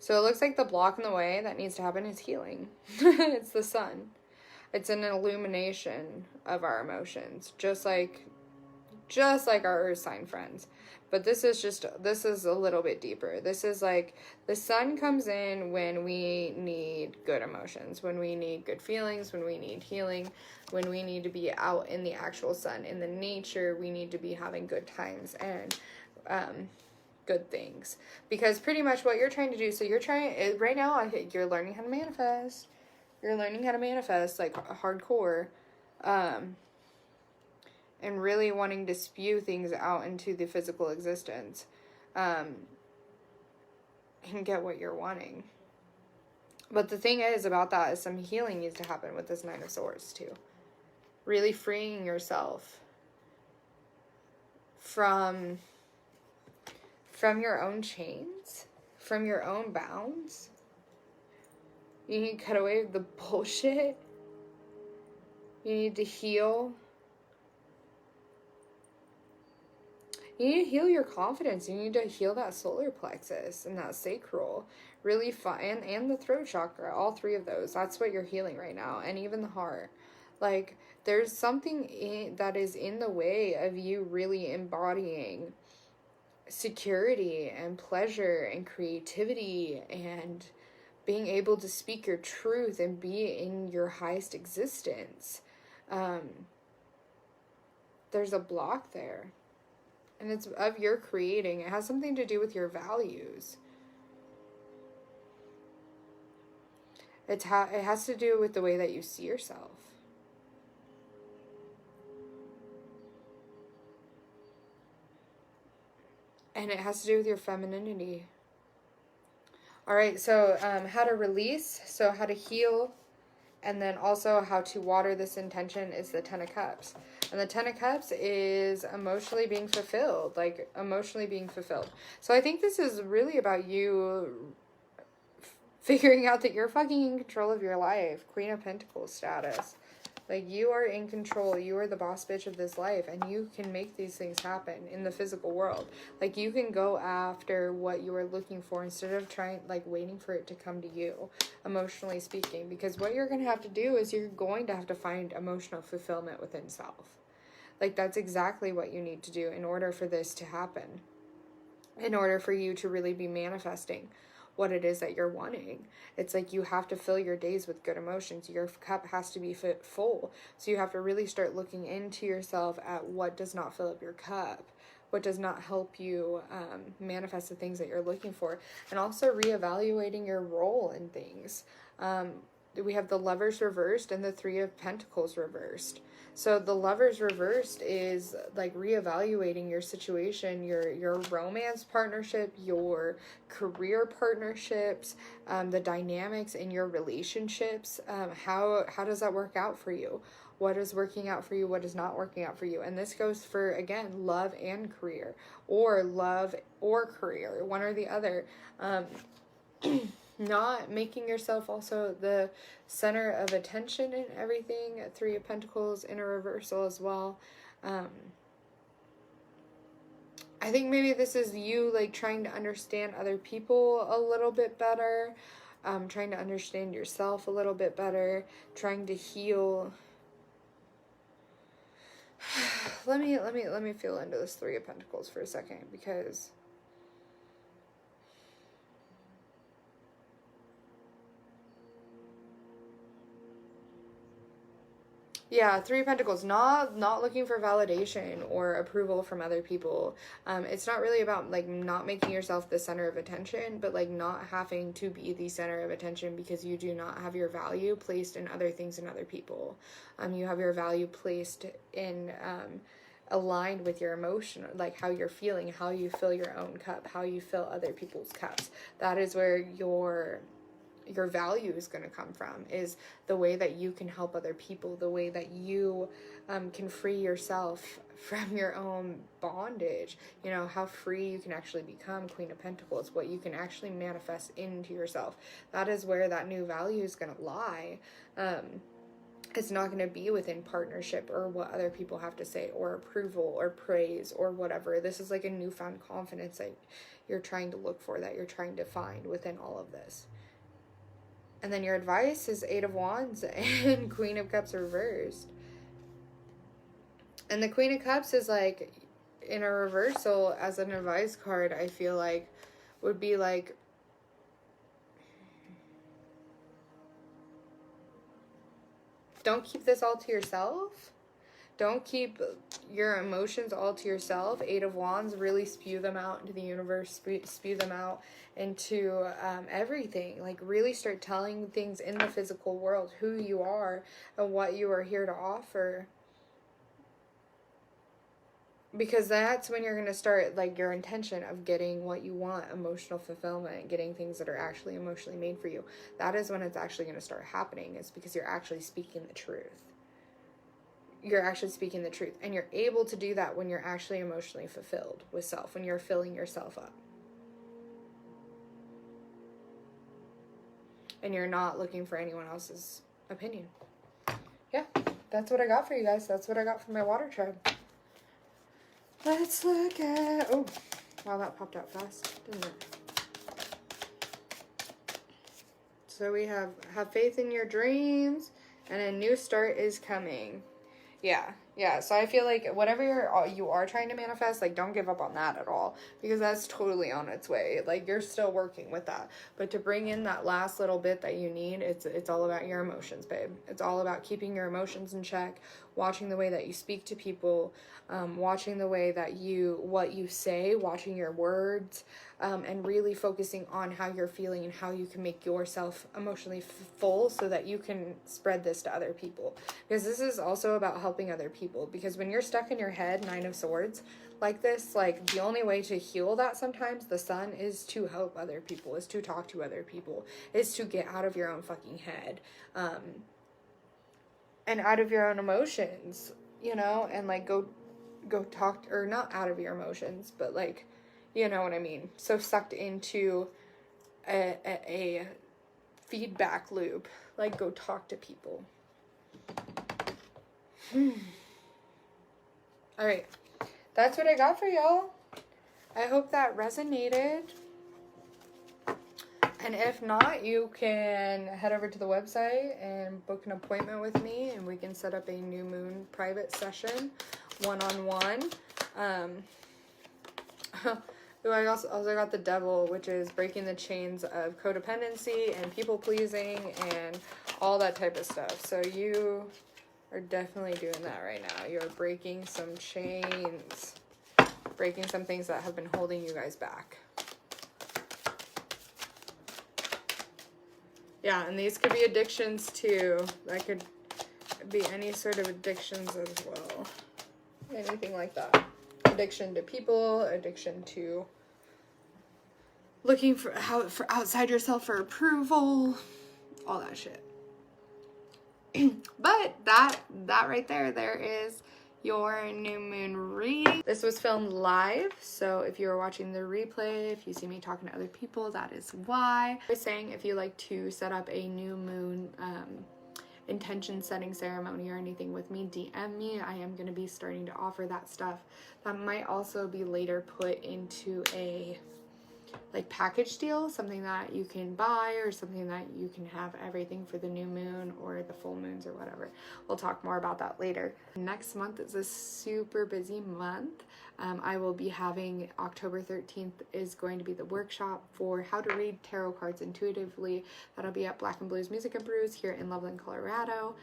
So it looks like the block in the way that needs to happen is healing. It's the sun. It's an illumination of our emotions, just like our earth sign friends. But this is a little bit deeper. This is like the sun comes in when we need good emotions, when we need good feelings, when we need healing, when we need to be out in the actual sun, in the nature. We need to be having good times and good things. Because pretty much what you're trying to do, so you're trying, right now, you're learning how to manifest. You're learning how to manifest, like, hardcore. And really wanting to spew things out into the physical existence. And get what you're wanting. But the thing is about that is some healing needs to happen with this Nine of Swords, too. Really freeing yourself from your own chains, from your own bounds. You need to cut away the bullshit. You need to heal. You need to heal your confidence. You need to heal that solar plexus and that sacral. Really fun. And the throat chakra. All three of those. That's what you're healing right now. And even the heart. Like, there's something that is in the way of you really embodying security and pleasure and creativity and being able to speak your truth and be in your highest existence. There's a block there. And it's of your creating. It has something to do with your values. It has to do with the way that you see yourself. And it has to do with your femininity. Alright, so how to release, so how to heal, and then also how to water this intention is the Ten of Cups. And the Ten of Cups is emotionally being fulfilled, like emotionally being fulfilled. So I think this is really about you figuring out that you're fucking in control of your life. Queen of Pentacles status. Like, you are in control. You are the boss bitch of this life. And you can make these things happen in the physical world. Like, you can go after what you are looking for instead of waiting for it to come to you, emotionally speaking. Because what you're going to have to do is you're going to have to find emotional fulfillment within self. Like, that's exactly what you need to do in order for this to happen. In order for you to really be manifesting what it is that you're wanting. It's like you have to fill your days with good emotions. Your cup has to be full. So you have to really start looking into yourself at what does not fill up your cup, what does not help you manifest the things that you're looking for, and also reevaluating your role in things. We have the Lovers reversed and the Three of Pentacles reversed. So the Lovers reversed is like reevaluating your situation, your romance partnership, your career partnerships, the dynamics in your relationships. How does that work out for you? What is working out for you? What is not working out for you? And this goes for, again, love and career, or love or career, one or the other. Not making yourself also the center of attention in everything. Three of Pentacles in a reversal as well. I think maybe this is you like trying to understand other people a little bit better, trying to understand yourself a little bit better, trying to heal. Let me feel into this Three of Pentacles for a second, because yeah, Three of Pentacles, not looking for validation or approval from other people. It's not really about like not making yourself the center of attention, but like not having to be the center of attention because you do not have your value placed in other things and other people. You have your value placed in aligned with your emotion, like how you're feeling, how you fill your own cup, how you fill other people's cups. That is where your your value is going to come from, is the way that you can help other people, the way that you can free yourself from your own bondage, you know, how free you can actually become. Queen of Pentacles, what you can actually manifest into yourself. That is where that new value is going to lie. It's not going to be within partnership or what other people have to say or approval or praise or whatever. This is like a newfound confidence that you're trying to look for, that you're trying to find within all of this. And then your advice is 8 of Wands and Queen of Cups reversed. And the Queen of Cups is like, in a reversal as an advice card, I feel like would be like, don't keep this all to yourself. Don't keep your emotions all to yourself. 8 of Wands, really spew them out into the universe, spew them out into everything. Like, really start telling things in the physical world who you are and what you are here to offer. Because that's when you're going to start, like, your intention of getting what you want, emotional fulfillment, getting things that are actually emotionally made for you. That is when it's actually going to start happening. It's because you're actually speaking the truth. You're actually speaking the truth. And you're able to do that when you're actually emotionally fulfilled with self, when you're filling yourself up. And you're not looking for anyone else's opinion. Yeah, that's what I got for you guys. That's what I got from my water tribe. Let's look at... Oh, wow, that popped out fast, didn't it? So we have faith in your dreams, and a new start is coming. Yeah. So I feel like whatever you are trying to manifest, like, don't give up on that at all, because that's totally on its way. Like, you're still working with that. But to bring in that last little bit that you need, it's all about your emotions, babe. It's all about keeping your emotions in check, watching the way that you speak to people, watching the way that what you say, watching your words, and really focusing on how you're feeling and how you can make yourself emotionally full so that you can spread this to other people. Because this is also about helping other people. Because when you're stuck in your head, 9 of Swords, like this, like, the only way to heal that sometimes, the sun, is to help other people, is to talk to other people, is to get out of your own fucking head, and out of your own emotions, you know, and like go talk, or not out of your emotions, but like, you know what I mean, so sucked into a feedback loop, like, go talk to people. All right, that's what I got for y'all. I hope that resonated. And if not, you can head over to the website and book an appointment with me, and we can set up a new moon private session, one-on-one. I also got the Devil, which is breaking the chains of codependency and people-pleasing and all that type of stuff. So you are definitely doing that right now. You're breaking some chains, breaking some things that have been holding you guys back. Yeah, and these could be addictions too. That could be any sort of addictions as well. Anything like that. Addiction to people, addiction to looking for outside yourself for approval, all that shit. But that right there is your new moon reading. This was filmed live, so if you are watching the replay, if you see me talking to other people, that is why. I was saying, if you like to set up a new moon intention setting ceremony or anything with me, DM me. I am going to be starting to offer that stuff. That might also be later put into a like package deal, something that you can buy, or something that you can have everything for the new moon or the full moons or whatever. We'll talk more about that later. Next month is a super busy month. I will be having October 13th is going to be the workshop for how to read tarot cards intuitively. That'll be at Black and Blues Music and Brews here in Loveland, Colorado.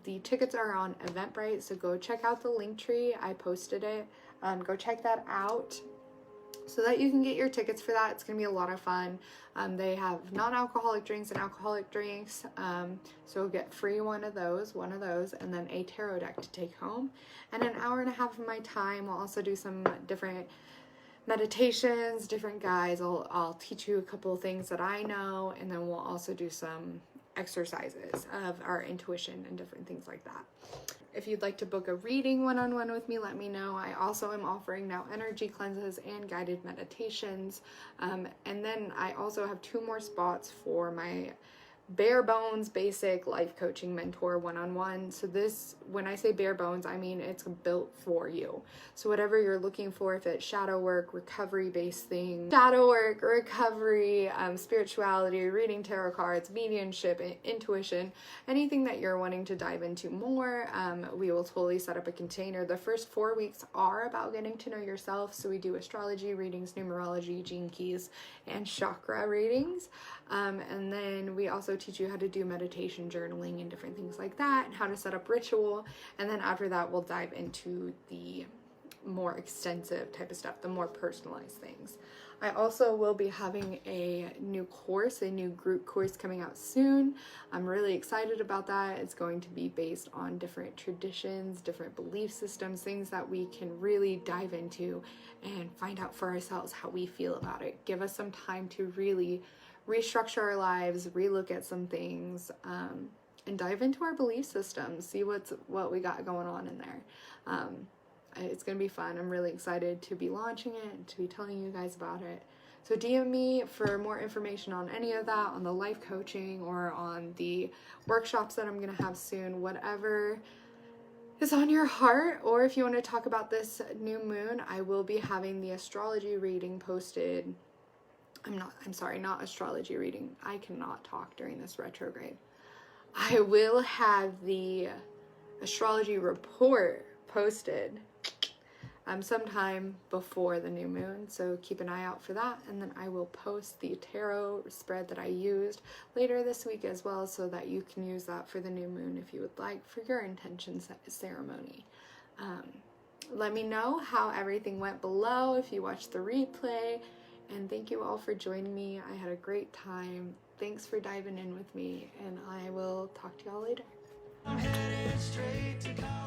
The tickets are on Eventbrite, so go check out the link tree. I posted it. Go check that out, so that you can get your tickets for that. It's going to be a lot of fun. They have non-alcoholic drinks and alcoholic drinks. So you'll get free one of those, and then a tarot deck to take home. And an hour and a half of my time. We'll also do some different meditations, different guides. I'll teach you a couple of things that I know, and then we'll also do some exercises of our intuition and different things like that. If you'd like to book a reading one-on-one with me, let me know. I also am offering now energy cleanses and guided meditations. And then I also have 2 more spots for my bare bones basic life coaching mentor one-on-one. So this, when I say bare bones, I mean it's built for you. So whatever you're looking for, if it's shadow work, recovery based things, shadow work, recovery, spirituality, reading tarot cards, mediumship, intuition, anything that you're wanting to dive into more, we will totally set up a container. The first 4 weeks are about getting to know yourself. So we do astrology readings, numerology, gene keys, and chakra readings. And then we also teach you how to do meditation, journaling, and different things like that, and how to set up ritual. And then after that, we'll dive into the more extensive type of stuff, the more personalized things. I also will be having a new course, a new group course coming out soon. I'm really excited about that. It's going to be based on different traditions, different belief systems, things that we can really dive into and find out for ourselves how we feel about it. Give us some time to really restructure our lives, relook at some things, and dive into our belief systems, see what we got going on in there. It's going to be fun. I'm really excited to be launching it and to be telling you guys about it. So DM me for more information on any of that, on the life coaching or on the workshops that I'm going to have soon, whatever is on your heart. Or if you want to talk about this new moon, I will be having the astrology reading posted. I'm sorry, not astrology reading. I cannot talk during this retrograde. I will have the astrology report posted sometime before the new moon, so keep an eye out for that. And then I will post the tarot spread that I used later this week as well, so that you can use that for the new moon if you would like, for your intention ceremony. Let me know how everything went below if you watched the replay. And thank you all for joining me. I had a great time. Thanks for diving in with me, and I will talk to y'all later. I'm headed straight to God.